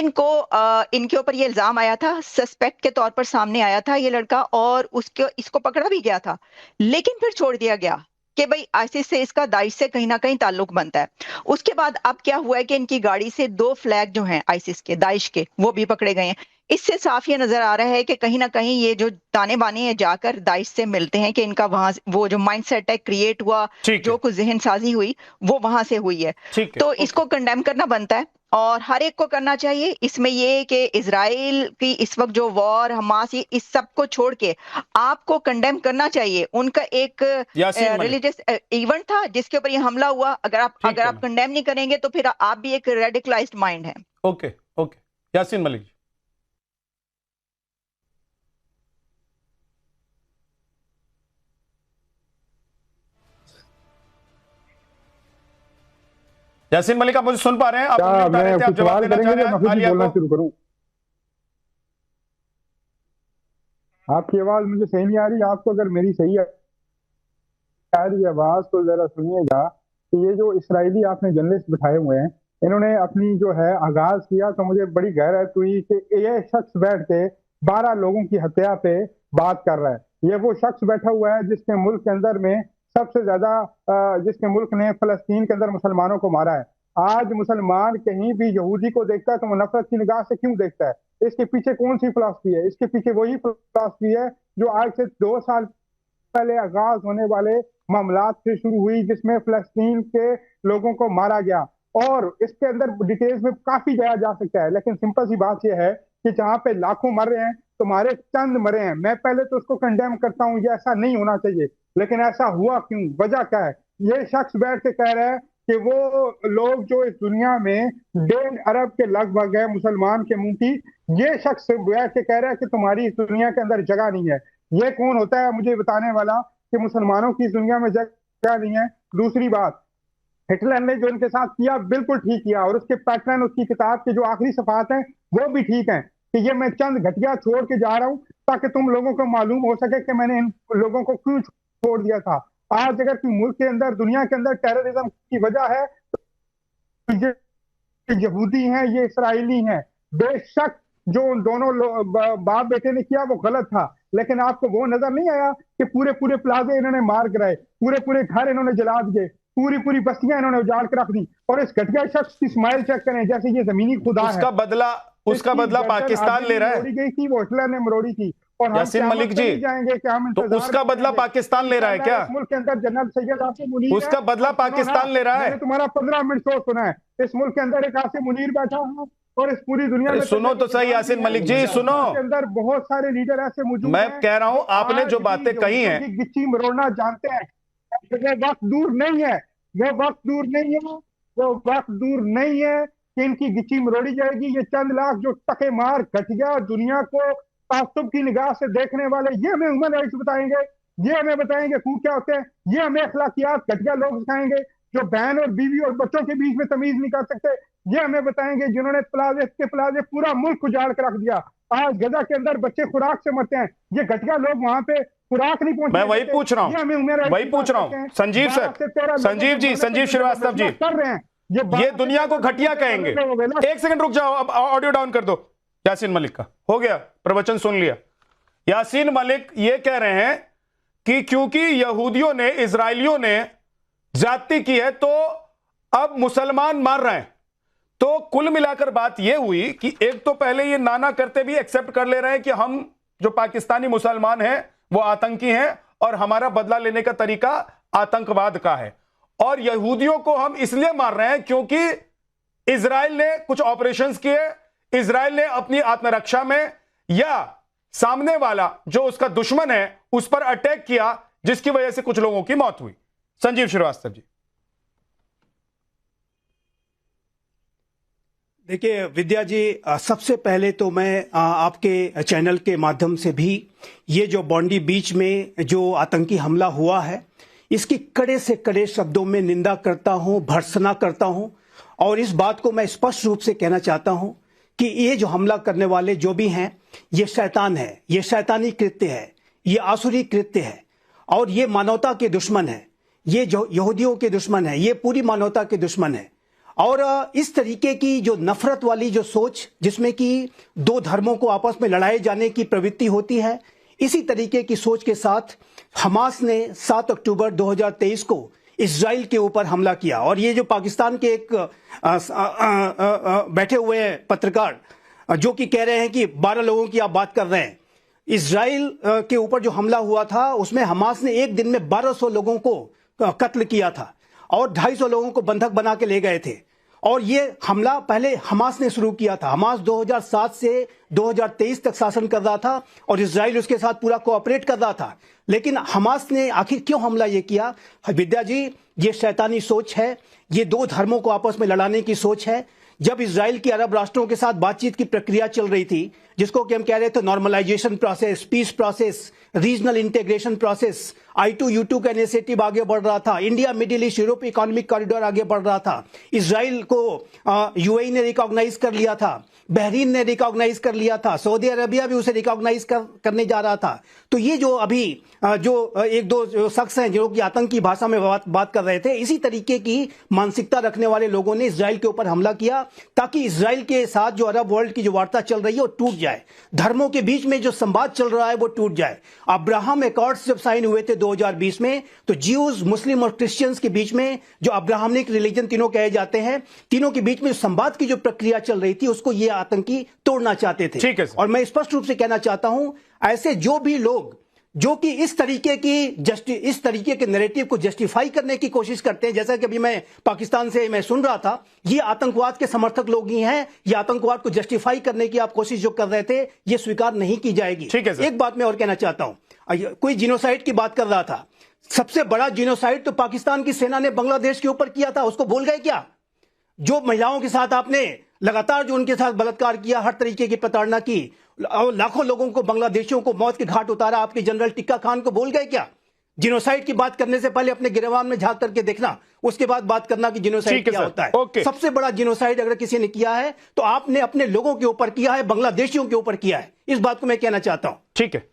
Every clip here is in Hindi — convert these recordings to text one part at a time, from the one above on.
इनको इनके ऊपर ये इल्जाम आया था, सस्पेक्ट के तौर पर सामने आया था ये लड़का, और उसको इसको पकड़ा भी गया था, लेकिन फिर छोड़ दिया गया कि भाई आईसिस से इसका दाइश से कहीं ना कहीं ताल्लुक बनता है। उसके बाद अब क्या हुआ है कि इनकी गाड़ी से 2 फ्लैग जो हैं आईसिस के, दाइश के, वो भी पकड़े गए हैं। इससे साफ ये नजर आ रहा है कि कहीं ना कहीं ये जो ताने बाने हैं जाकर दाइश से मिलते हैं, कि इनका वहां वो जो माइंडसेट है क्रिएट हुआ, जो कुछ जहन साजी हुई वो वहां से हुई है। तो इसको कंडेम करना बनता है और हर एक को करना चाहिए। इसमें ये कि इजराइल की इस वक्त जो वॉर, हमास, ये इस सब को छोड़ के आपको कंडेम करना चाहिए। उनका एक रिलीजियस इवेंट था जिसके ऊपर ये हमला हुआ। अगर आप कंडेम नहीं करेंगे तो फिर आप भी एक रेडिकलाइज्ड माइंड है। ओके यासीन मलिक। यासीन मलिक, आप मुझे सुन पा रहे हैं? आप जवाब देना चाह रहे हैं? बोलना शुरू करूं? आपकी आवाज मुझे सही नहीं आ रही। आपको अगर मेरी सही आ रही आवाज तो जरा सुनिएगा कि ये जो इस्राएली आपने जर्नलिस्ट बिठाए हुए हैं, इन्होंने अपनी जो है आगाज किया तो मुझे बड़ी गैरत हुई कि ये शख्स बैठ के 12 लोगों की हत्या पे बात कर रहा है। ये वो शख्स बैठा हुआ है जिसके मुल्क के अंदर में सबसे ज्यादा जिसके मुल्क ने फलस्तीन के अंदर मुसलमानों को मारा है। आज मुसलमान कहीं भी यहूदी को देखता है तो वो नफरत की निगाह से क्यों देखता है? इसके पीछे कौन सी फिलॉसफी है? इसके पीछे वही फिलॉसफी है जो आज से 2 साल पहले आगाज होने वाले मामलात से शुरू हुई, जिसमें फलस्तीन के लोगों को मारा गया। और इसके अंदर डिटेल्स में काफी जाया जा सकता है, लेकिन सिंपल सी बात यह है कि जहां पे लाखों मर रहे हैं, तुम्हारे चंद मरे हैं। मैं पहले तो उसको कंडेम करता हूं, ये ऐसा नहीं होना चाहिए, लेकिन ऐसा हुआ क्यों? वजह क्या है? ये शख्स बैठ के कह रहा है कि वो लोग जो इस दुनिया में 1.5 अरब के लगभग है मुसलमान के मुंह की, ये शख्स बैठ के कह रहा है कि तुम्हारी इस दुनिया के अंदर जगह नहीं है। ये कौन होता है मुझे बताने वाला कि मुसलमानों की इस दुनिया में जगह नहीं है? दूसरी बात, हिटलर ने जो इनके साथ किया बिल्कुल ठीक किया, और उसके पैटर्न, उसकी किताब के जो आखिरी सफात हैं वो भी ठीक हैं कि ये मैं चंद घटिया छोड़ के जा रहा हूं ताकि तुम लोगों को मालूम हो सके कि मैंने इन लोगों को क्यों छोड़ दिया था। आज अगर कोई मुल्क के अंदर, दुनिया के अंदर टेररिज्म की वजह है तो ये यहूदी हैं, ये इसराइली हैं। बेशक जो उन दोनों बाप बेटे ने किया वो गलत था, लेकिन आपको वो नजर नहीं आया कि पूरे पूरे प्लाजे इन्होंने मार गिराए, पूरे पूरे घर इन्होंने जला दिए, पूरी पूरी बस्तियां इन्होंने उजाड़ कर रख दी। और इस घटिया शख्स की स्माइल चेक करें, जैसे ये जमीनी खुदा है। उसका बदला पाकिस्तान ले रहा है। मरोड़ी गई थी, वो हिटलर ने मरोड़ी थी। और यासीन मलिक जी, जाएंगे कि हम तो उसका बदला पाकिस्तान ले रहा है क्या? मुल्क के अंदर जनरल सैयद आसिम मुनीर, उसका बदला पाकिस्तान ले रहा है। मैंने तुम्हारा 15 मिनट शो सुना है। इस मुल्क के अंदर एक आसिम मुनीर बैठा है और इस पूरी दुनिया में सुनो तो सही यासीन मलिक जी, सुनो, के अंदर बहुत सारे लीडर ऐसे मौजूद मैं कह रहा हूं आपने जो बातें कही हैं, गिच्ची मरोड़ना जानते हैं। वो वक्त दूर नहीं है, वो वक्त दूर नहीं है, वो वक्त दूर नहीं है कि इनकी गिच्ची मरोड़ी जाएगी। ये चंद लाख जो टके मार घटिया दुनिया को तासुब की निगाह से देखने वाले, ये हमें ह्यूमन राइट्स बताएंगे, ये हमें बताएंगे खूब क्या होते हैं, ये हमें अखलाकियात घटिया लोग सिखाएंगे जो बहन और बीवी और बच्चों के बीच में तमीज नहीं कर सकते। ये हमें बताएंगे जिन्होंने प्लाजे पूरा मुल्क उजाड़ कर रख दिया। आज गजा के अंदर बच्चे खुराक से मरते हैं, ये घटिया लोग वहां पे खुराक नहीं पहुंचे। मैं वही पूछ रहा हूं संजीव सर, संजीव जी, संजीव श्रीवास्तव जी कर रहे हैं ये दुनिया को घटिया कहेंगे। एक सेकंड रुक जाओ, अब ऑडियो डाउन कर दो यासीन मलिक का। हो गया, प्रवचन सुन लिया। यासीन मलिक ये कह रहे हैं कि क्योंकि यहूदियों ने, इजरायलियों ने ज्यादती की है तो अब मुसलमान मार रहे हैं। तो कुल मिलाकर बात यह हुई कि एक तो पहले ये नाना करते भी एक्सेप्ट कर ले रहे हैं कि हम जो पाकिस्तानी मुसलमान हैं वो आतंकी हैं और हमारा बदला लेने का तरीका आतंकवाद का है, और यहूदियों को हम इसलिए मार रहे हैं क्योंकि इजराइल ने कुछ ऑपरेशंस किए, इजराइल ने अपनी आत्मरक्षा में या सामने वाला जो उसका दुश्मन है उस पर अटैक किया, जिसकी वजह से कुछ लोगों की मौत हुई। संजीव श्रीवास्तव जी। देखिए विद्या जी, सबसे पहले तो मैं आपके चैनल के माध्यम से भी ये जो बॉन्डी बीच में जो आतंकी हमला हुआ है इसकी कड़े से कड़े शब्दों में निंदा करता हूं, भर्त्सना करता हूं, और इस बात को मैं स्पष्ट रूप से कहना चाहता हूं कि ये जो हमला करने वाले जो भी हैं ये शैतान है, ये शैतानी कृत्य है, ये आसुरी कृत्य है, और ये मानवता के दुश्मन है, ये जो यहूदियों के दुश्मन है, ये पूरी मानवता के दुश्मन है। और इस तरीके की जो नफरत वाली जो सोच, जिसमें कि दो धर्मों को आपस में लड़ाए जाने की प्रवृत्ति होती है, इसी तरीके की सोच के साथ हमास ने 7 अक्टूबर 2023 को इजराइल के ऊपर हमला किया। और ये जो पाकिस्तान के एक बैठे हुए पत्रकार जो कि कह रहे हैं कि 12 लोगों की आप बात कर रहे हैं, इजराइल के ऊपर जो हमला हुआ था उसमें हमास ने एक दिन में 1200 लोगों को कत्ल किया था और 250 लोगों को बंधक बना के ले गए थे। और ये हमला पहले हमास ने शुरू किया था। हमास 2007 से 2023 तक शासन कर रहा था और इजराइल उसके साथ पूरा कोऑपरेट कर रहा था। लेकिन हमास ने आखिर क्यों हमला ये किया? विद्या जी, ये शैतानी सोच है, ये दो धर्मों को आपस में लड़ाने की सोच है। जब इजराइल की अरब राष्ट्रों के साथ बातचीत की प्रक्रिया चल रही थी, जिसको कि हम कह रहे थे normalisation process, peace process, regional integration process, I2U2 का इनिशिएटिव आगे बढ़ रहा था, India Middle East Europe economic corridor आगे बढ़ रहा था, इजराइल को यूएई ने रिकॉग्नाइज कर लिया था, बहरीन ने रिकॉग्नाइज कर लिया था, सऊदी अरबिया भी उसे रिकॉग्नाइज करने जा रहा था। तो ये जो अभी जो एक दो शख्स हैं जो कि आतंकी भाषा में बात कर रहे थे, इसी तरीके की मानसिकता रखने वाले लोगों ने इजराइल के ऊपर हमला किया ताकि इजराइल के साथ जो अरब वर्ल्ड की जो वार्ता चल रही है वो टूट जाए, धर्मों के बीच में जो संवाद चल रहा है वो टूट जाए। अब्राहम एकॉर्ड्स जब साइन हुए थे 2020 में, तो ज्यूज, मुस्लिम और क्रिश्चियंस के बीच में जो अब्राहमिक रिलीजन तीनों कहे जाते हैं, तीनों के बीच में संवाद की जो प्रक्रिया चल रही थी उसको ये आतंकी तोड़ना चाहते थे। ठीक है और मैं स्पष्ट रूप से कहना चाहता हूं, ऐसे जो भी लोग जो कि इस तरीके के नैरेटिव को जस्टिफाई करने की कोशिश करते हैं, जैसा कि अभी मैं पाकिस्तान से मैं सुन रहा था, ये आतंकवाद के समर्थक लोग ही हैं। ये आतंकवाद को जस्टिफाई करने की आप कोशिश जो कर रहे थे, ये स्वीकार नहीं की जाएगी। ठीक है सर। एक बात मैं और कहना चाहता हूं, कोई जिनोसाइड की बात कर रहा था, सबसे बड़ा जिनोसाइड तो पाकिस्तान की सेना ने बांग्लादेश के ऊपर किया था, उसको भूल गए क्या? जो महिलाओं के साथ आपने लगातार जो उनके साथ बलात्कार किया, हर तरीके की प्रताड़ना की, लाखों लोगों को, बांग्लादेशियों को मौत के घाट उतारा, आपके जनरल टिक्का खान को भूल गए क्या? जिनोसाइड की बात करने से पहले अपने गिरवान में झांक करके देखना, उसके बाद बात करना कि जिनोसाइड क्या होता है। सबसे बड़ा जिनोसाइड अगर किसी ने किया है तो आपने अपने लोगों के ऊपर किया है, बांग्लादेशियों के ऊपर किया है। इस बात को मैं कहना चाहता हूं। ठीक है,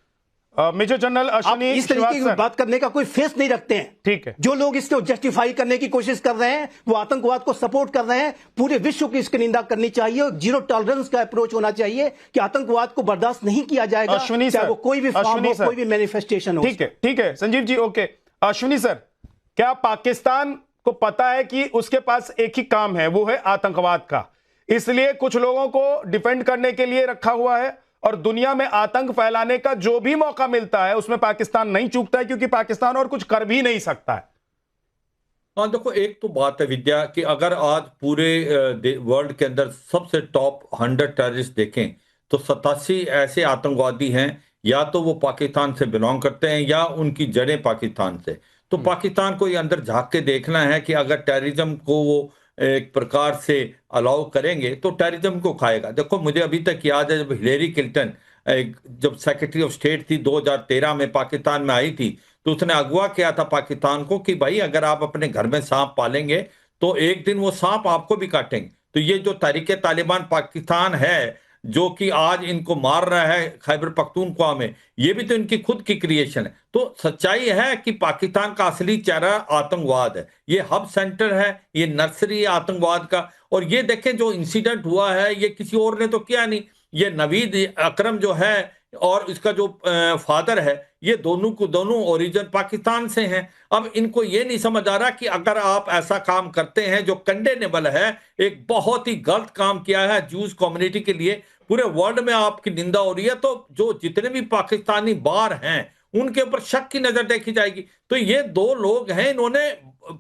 मेजर जनरल अश्विनी, इस तरीके की बात करने का कोई फेस नहीं रखते हैं। ठीक है, जो लोग इसको जस्टिफाई करने की कोशिश कर रहे हैं वो आतंकवाद को सपोर्ट कर रहे हैं। पूरे विश्व की इसकी निंदा करनी चाहिए। जीरो टॉलरेंस का अप्रोच होना चाहिए कि आतंकवाद को बर्दाश्त नहीं किया जाएगा, अश्विनी चाहे सर, वो कोई भी फॉर्म हो, कोई भी मैनिफेस्टेशन हो। ठीक है संजीव जी, ओके। अश्विनी सर, क्या पाकिस्तान को पता है कि उसके पास एक ही काम है, वो है आतंकवाद का, इसलिए कुछ लोगों को डिफेंड करने के लिए रखा हुआ है और दुनिया में आतंक फैलाने का जो भी मौका मिलता है उसमें पाकिस्तान नहीं चूकता है, क्योंकि पाकिस्तान और कुछ कर भी नहीं सकता है? हाँ देखो, एक तो बात है विद्या कि अगर आज पूरे वर्ल्ड के अंदर सबसे टॉप 100 टेररिस्ट देखें तो 87 ऐसे आतंकवादी हैं, या तो वो पाकिस्तान से बिलोंग करते हैं या उनकी जड़ें पाकिस्तान से। तो पाकिस्तान को ये अंदर झांक के देखना है कि अगर टेररिज्म को वो एक प्रकार से अलाउ करेंगे तो टेररिज्म को खाएगा। देखो, मुझे अभी तक याद है जब हिलेरी क्लिंटन जब सेक्रेटरी ऑफ स्टेट थी 2013 में पाकिस्तान में आई थी, तो उसने अगवा किया था पाकिस्तान को कि भाई अगर आप अपने घर में सांप पालेंगे तो एक दिन वो सांप आपको भी काटेंगे। तो ये जो तहरीक तालिबान पाकिस्तान है जो कि आज इनको मार रहा है खैबर पख्तूनख्वा में, ये भी तो इनकी खुद की क्रिएशन है। तो सच्चाई है कि पाकिस्तान का असली चेहरा आतंकवाद है। ये हब सेंटर है, ये नर्सरी आतंकवाद का। और ये देखें जो इंसिडेंट हुआ है ये किसी और ने तो किया नहीं, ये नवीद अकरम जो है और इसका जो फादर है, ये दोनों को दोनों ओरिजिन पाकिस्तान से हैं। अब इनको ये नहीं समझ आ रहा कि अगर आप ऐसा काम करते हैं जो कंडेनेबल है, एक बहुत ही गलत काम किया है जूस कम्युनिटी के लिए, पूरे वर्ल्ड में आपकी निंदा हो रही है, तो जो जितने भी पाकिस्तानी बाहर हैं उनके ऊपर शक की नजर देखी जाएगी। तो ये दो लोग हैं, इन्होंने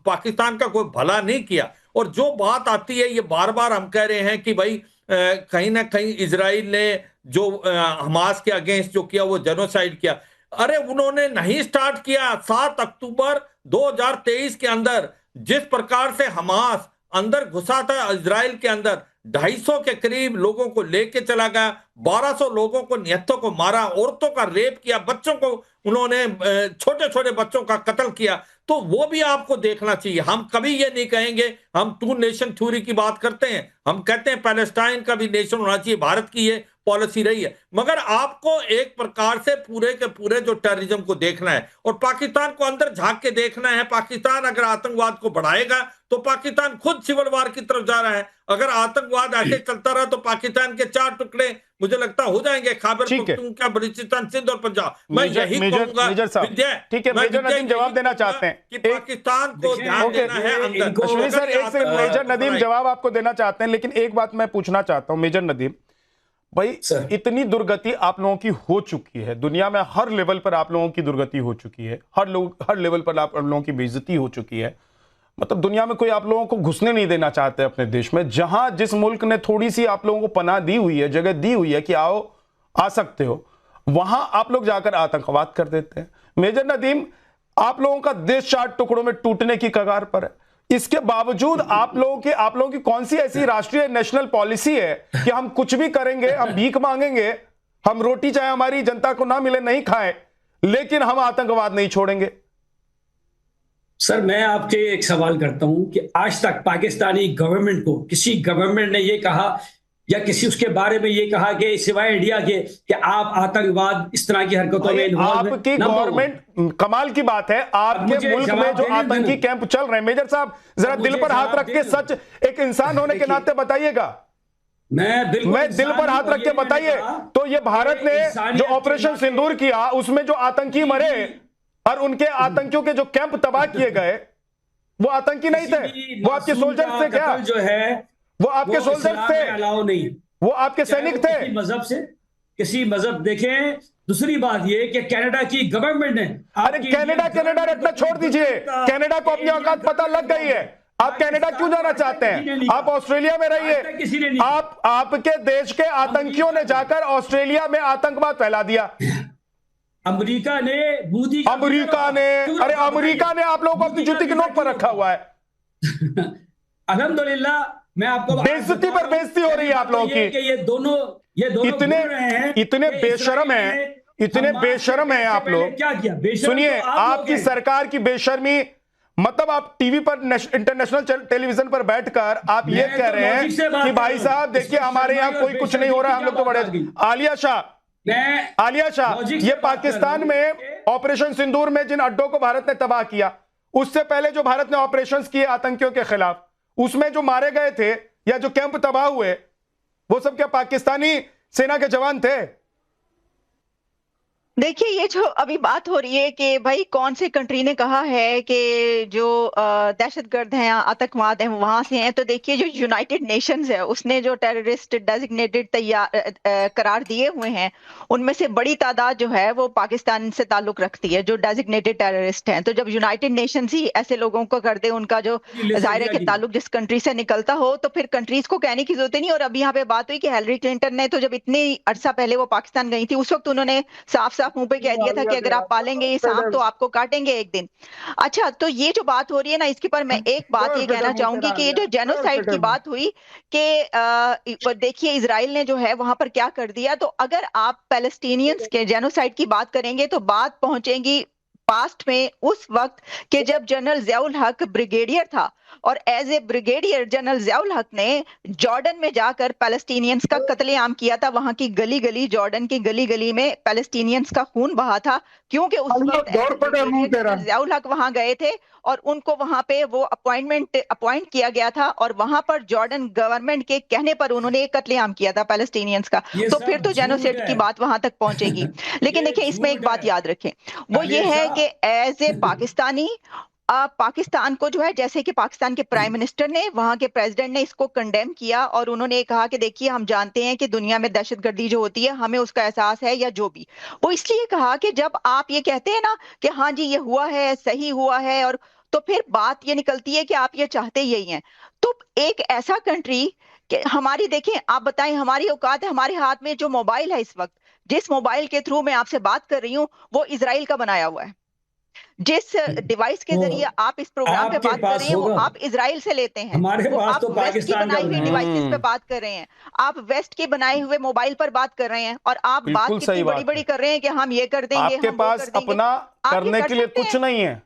पाकिस्तान का कोई भला नहीं किया। और जो बात आती है, ये बार बार हम कह रहे हैं कि भाई कहीं ना कहीं इजराइल ने जो हमास के अगेंस्ट जो किया वो जेनोसाइड किया। अरे उन्होंने नहीं स्टार्ट किया। 7 अक्टूबर 2023 के अंदर जिस प्रकार से हमास अंदर घुसा था इजराइल के अंदर, 250 के करीब लोगों को लेके चला गया, 1200 लोगों को, निहत्थों को मारा, औरतों का रेप किया, बच्चों को उन्होंने, छोटे छोटे बच्चों का कत्ल किया, तो वो भी आपको देखना चाहिए। हम कभी ये नहीं कहेंगे, हम टू नेशन थ्योरी की बात करते हैं, हम कहते हैं पैलेस्टाइन का भी नेशन होना चाहिए, भारत की ये पॉलिसी रही है, मगर आपको एक प्रकार से पूरे के पूरे जो टेररिज्म को देखना है और पाकिस्तान को अंदर झांक के देखना है। पाकिस्तान अगर आतंकवाद को बढ़ाएगा तो पाकिस्तान खुद सिविल वार की तरफ जा रहा है। अगर आतंकवाद ऐसे चलता रहा तो पाकिस्तान के 4 टुकड़े मुझे लगता हो जाएंगे, खैबर पख्तूनख्वा, बलूचिस्तान, सिंध और पंजाब। मैं यही कहूंगा ठीक है, मेजर नदीम जवाब देना चाहते हैं कि पाकिस्तान को ध्यान देना है अंदर। अश्विनी सर, एक सेकंड, मेजर नदीम जवाब आपको देना चाहते हैं, लेकिन एक बात मैं पूछना चाहता हूं मेजर नदीम भाई, इतनी दुर्गति आप लोगों की हो चुकी है, दुनिया में हर लेवल पर आप लोगों की दुर्गति हो चुकी है, हर लेवल पर आप लोगों की बेइज्जती हो चुकी है, मतलब दुनिया में कोई आप लोगों को घुसने नहीं देना चाहते अपने देश में। जहां जिस मुल्क ने थोड़ी सी आप लोगों को पनाह दी हुई है, जगह दी हुई है कि आओ, आ सकते हो, वहां आप लोग जाकर आतंकवाद कर देते हैं। मेजर नदीम, आप लोगों का देश 4 टुकड़ों में टूटने की कगार पर है, इसके बावजूद आप लोगों की कौन सी ऐसी राष्ट्रीय नेशनल पॉलिसी है कि हम कुछ भी करेंगे, हम भीख मांगेंगे, हम रोटी चाहे हमारी जनता को ना मिले नहीं खाएं, लेकिन हम आतंकवाद नहीं छोड़ेंगे? सर, मैं आपसे एक सवाल करता हूं कि आज तक पाकिस्तानी गवर्नमेंट को किसी गवर्नमेंट ने ये कहा या किसी उसके बारे में ये कहा कि सिवाय इंडिया के कि आप आतंकवाद इस तरह की हरकतों में इन्वॉल्व? आपकी गवर्नमेंट, कमाल की बात है, आपके मुल्क में जो आतंकी कैंप चल रहे हैं, मेजर साहब जरा दिल पर हाथ रख के सच एक इंसान होने के नाते बताइएगा। मैं दिल पर हाथ रख के बताइए, तो ये भारत ने जो ऑपरेशन सिंदूर किया उसमें जो आतंकी मरे और उनके आतंकियों के जो कैंप तबाह किए गए, वो आतंकी नहीं थे, वो आपके सोल्जर्स थे क्या? जो है वो आपके सोल्जर्स थे, अलाउ नहीं, वो आपके सैनिक थे। मजहब से किसी मजहब देखें। दूसरी बात ये कि कनाडा की गवर्नमेंट ने, अरे कनाडा रखना छोड़ दीजिए, कनाडा को अपनी औकात पता लग गई है, आप कनाडा क्यों जाना चाहते हैं? आप ऑस्ट्रेलिया में रहिए। आपके देश के आतंकियों ने जाकर ऑस्ट्रेलिया में आतंकवाद फैला दिया। अमेरिका ने अरे अमेरिका ने आप लोगों को अपनी जूती की नोक पर रखा हुआ है। अल्हम्दुलिल्लाह, मैं आपको बेइज्जती पर बेइज्जती हो रही है आप लोगों की। ये दोनों इतने बेशरम हैं, इतने बेशरम हैं आप लोग। क्या किया? सुनिए, आपकी सरकार की बेशर्मी, मतलब आप टीवी पर, इंटरनेशनल टेलीविजन पर बैठकर आप ये कह रहे हैं कि भाई साहब देखिए हमारे यहाँ कोई कुछ नहीं हो रहा, हम लोग तो बड़े। आलिया शाह, ये पाकिस्तान में ऑपरेशन सिंदूर में जिन अड्डों को भारत ने तबाह किया, उससे पहले जो भारत ने ऑपरेशंस किए आतंकियों के खिलाफ, उसमें जो मारे गए थे या जो कैंप तबाह हुए, वो सब क्या पाकिस्तानी सेना के जवान थे? देखिए, ये जो अभी बात हो रही है कि भाई कौन से कंट्री ने कहा है कि जो दहशतगर्द हैं, आतंकवाद हैं, वहां से हैं, तो देखिए जो यूनाइटेड नेशंस है उसने जो टेररिस्ट डेजिग्नेटेड करार दिए हुए हैं, उनमें से बड़ी तादाद जो है वो पाकिस्तान से ताल्लुक रखती है, जो डेजिग्नेटेड टेररिस्ट हैं। तो जब यूनाइटेड नेशंस ही ऐसे लोगों को कर दे, उनका जो जाहिर है कि ताल्लुक जिस कंट्री से निकलता हो, तो फिर कंट्रीज को कहने की जरूरत नहीं। और अभी यहाँ पे बात हुई कि हिलरी क्लिंटन ने तो जब इतनी अरसा पहले वो पाकिस्तान गई थी, उस वक्त उन्होंने साफ मुंह पे कह दिया था कि अगर आप पालेंगे ये सांप तो आपको काटेंगे एक दिन। अच्छा, तो ये जो बात हो रही है ना, इसके पर मैं एक बात ये कहना चाहूंगी कि ये जो जेनोसाइड की बात हुई कि देखिए इजराइल ने जो है वहां पर क्या कर दिया, तो अगर आप पैलेस्टीनियंस के जेनोसाइड की बात करेंगे तो बात पहुंचेगी पास्ट में, उस वक्त के जब जनरल ज़ियाउल हक ब्रिगेडियर था, और as a brigadier general Ziaul Haq ने जॉर्डन में जाकर पैलेस्टीनियंस का कत्लेआम किया था। वहां की गली गली, जॉर्डन की गली गली में पैलेस्टीनियंस का खून बहा था, क्योंकि उस वक्त जनरल ज़ियाउल हक वहां गए थे और उनको वहां पे वो अपॉइंट किया गया था, और वहां पर जॉर्डन गवर्नमेंट के कहने पर उन्होंने कत्लेआम किया था पैलेस्टीनियंस का। तो फिर तो जेनोसाइड की बात वहां तक पहुंचेगी। लेकिन देखिए, इसमें एक बात याद रखें, वो ये है कि एज ए पाकिस्तानी, पाकिस्तान को जो है, जैसे कि पाकिस्तान के प्राइम मिनिस्टर ने, वहां के प्रेसिडेंट ने इसको कंडेम किया, और उन्होंने कहा कि देखिए हम जानते हैं कि दुनिया में दहशतगर्दी जो होती है हमें उसका एहसास है, या जो भी। वो इसलिए कहा कि जब आप ये कहते हैं ना कि हाँ जी ये हुआ है, सही हुआ है, और तो फिर बात ये निकलती है कि आप ये चाहते यही हैं। तो एक ऐसा कंट्री कि हमारी, देखें आप बताएं, हमारी औकात है, हमारे हाथ में जो मोबाइल है इस वक्त, जिस मोबाइल के थ्रू मैं आपसे बात कर रही हूँ, वो इजराइल का बनाया हुआ है। जिस डिवाइस के तो जरिए आप इस प्रोग्राम पे आपके बात कर पास रहे हैं वो होगा। आप इजराइल से लेते हैं, हमारे वो पास आप तो वेस्ट की पाकिस्तान बनाई का हुई है। डिवाइसेस पे बात कर रहे हैं, आप वेस्ट के बनाए हुए मोबाइल पर बात कर रहे हैं, और आप बात बिल्कुल कितनी सही बड़ी बात बड़ी है। कर रहे हैं कि हम ये कर देंगे, आपके हम वो पास कर देंगे। अपना आप ये करने कर के लिए सकते कुछ हैं? नहीं है,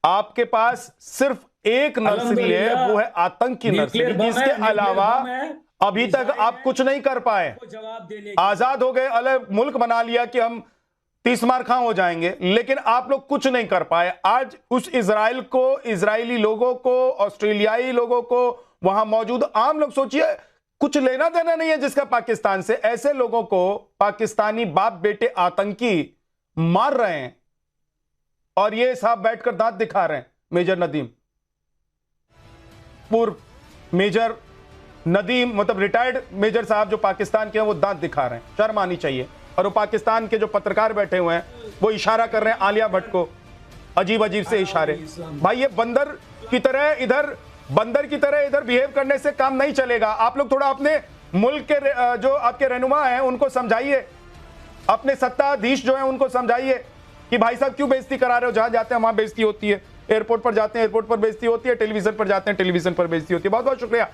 आपके पास सिर्फ एक नर्सरी है, अल्हम्दुलिल्लाह, वो है आतंक की नर्सरी। न्यूक्लियर बम है, इसके न्यूक्लियर अलावा बम है, अभी तक मिसाइल आप है, कुछ नहीं कर पाए। को जवाब देने के आजाद हो गए, अलग मुल्क बना लिया कि हम 30 मार खां हो जाएंगे, लेकिन आप लोग कुछ नहीं कर पाए। आज उस इजराइल को, इजरायली लोगों को, ऑस्ट्रेलियाई लोगों को, वहां मौजूद आम लोग, सोचिए कुछ लेना देना नहीं है जिसका पाकिस्तान से, ऐसे लोगों को पाकिस्तानी बाप बेटे आतंकी मार रहे हैं, और ये साहब बैठकर दांत दिखा रहे हैं। मेजर नदीम, पूर्व मेजर नदीम, मतलब रिटायर्ड मेजर साहब जो पाकिस्तान के हैं, वो दांत दिखा रहे हैं। शर्म आनी चाहिए। और वो पाकिस्तान के जो पत्रकार बैठे हुए हैं वो इशारा कर रहे हैं आलिया भट्ट को, अजीब अजीब से इशारे। भाई ये बंदर की तरह इधर बिहेव करने से काम नहीं चलेगा। आप लोग थोड़ा अपने मुल्क के जो आपके रहनुमा हैं उनको समझाइए, अपने सत्ताधीश जो हैं उनको समझाइए कि भाई साहब क्यों बेइज्जती करा रहे हो। जहां जाते हैं वहां बेइज्जती होती है, एयरपोर्ट पर जाते हैं एयरपोर्ट पर बेइज्जती होती है, टेलीविजन पर जाते हैं टेलीविजन पर बेइज्जती होती है। बहुत बहुत शुक्रिया।